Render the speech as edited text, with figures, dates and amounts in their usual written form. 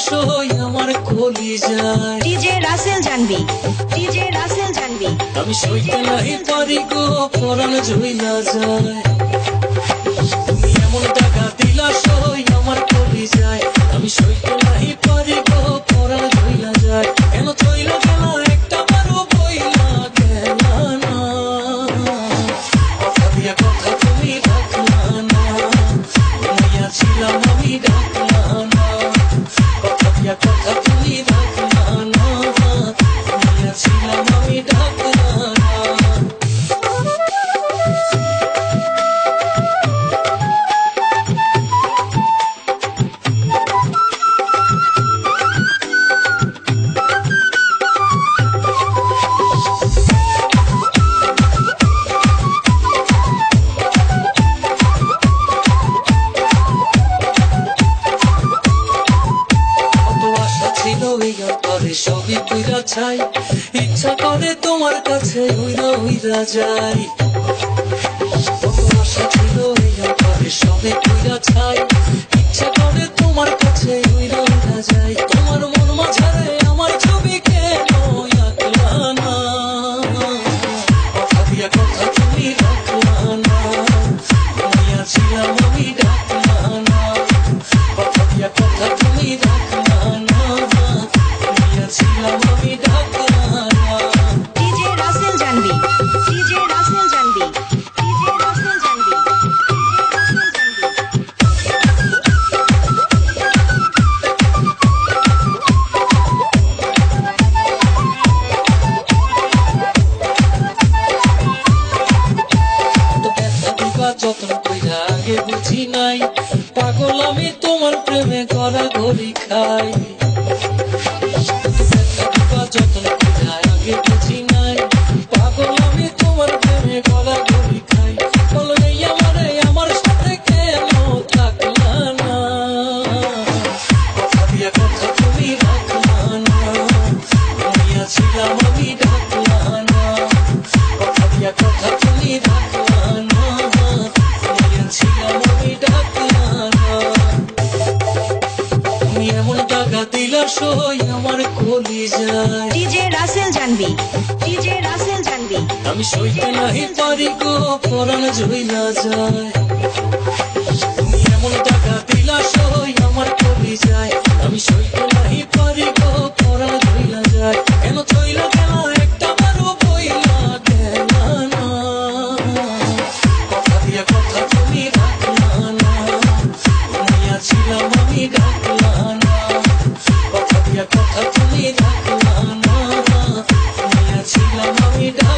সই আমার কলিজায় ডিজে রাসেল জানবি, ডিজে রাসেল জানবি। আমি সইতে নাহি পারি গো পরাণ ঝইলা যায়। তুমি এমন টাকা দিলা সই আমার কলিজায়, আমি সইতে নাহি পারি গো পরাণ ঝইলা যায়। কেন চইলা গেল একটা বারো বইলা গেল না, কথা দিয়া কথা তুমি রাখলা না, ঘুমাইয়াছিলাম আমি ডাকলা না, কথা দিয়া কথা তুমি রাখলা না, ঘুমাইয়াছিলাম আমি ডাকলা না। সবই কইরা চাই, ইচ্ছা করে তোমার কাছে উইরা উইরা যাই। কত আশা ছিল এই ব্যাপারে সবই কইরা চাই, ইচ্ছা করে তোমার কাছে উইরা উইরা যাই। তোমার মন মাঝারে আমার ছবি কেন আঁকলা না, কথা দিয়া কথা তুমি রাখলা না, ঘুমিয়াছিলাম আমি ডাকলা না, কথা দিয়া কথা তুমি রাখলা না, ঘুমিয়াছিলাম আমি ডাকলা না। ডিজে রাসেল জানবি, ডিজে রাসেল জানবি, ডিজে রাসেল জানবি, যত্ন কইরা আগে বুঝি নাই, পাগল আমি তোমার প্রেমে গড়াগড়ি খাই। যত্ন কইরা আগে বুঝি নাই, পাগল আমি তোমার প্রেমে গড়াগড়ি খাই। বলো এই আমারে আমার সাথে কেন থাকলা না, কথা দিয়া কথা তুমি রাখলা না, ঘুমিয়াছিলাম আমি ডাকলা না, কথা দিয়া কথা তুমি রাখলা না, ঘুমিয়াছিলাম আমি ডাকলা না। তুমি এমন টাকা দিলা সই আমার কলিজায়, ডিজে রাসেল জানবি, ডিজে রাসেল জানবি। আমি সইতে নাহি পারি গো পরাণ ঝইলা যায়। তুমি এমন টাকা দিলা সই আমার কলিজায়, আমি সইতে নাহি পারি গো পরাণ ঝইলা যায়। কেন চইলা গেল একটা বারো বইলা গেল না, কথা দিয়া কথা তুমি রাখলা না, ঘুমিয়াছিলাম আমি ডাকলা না, কথা দিয়া কথা তুমি রাখলা না, ঘুমিয়াছিলাম আমি ডাকলা না।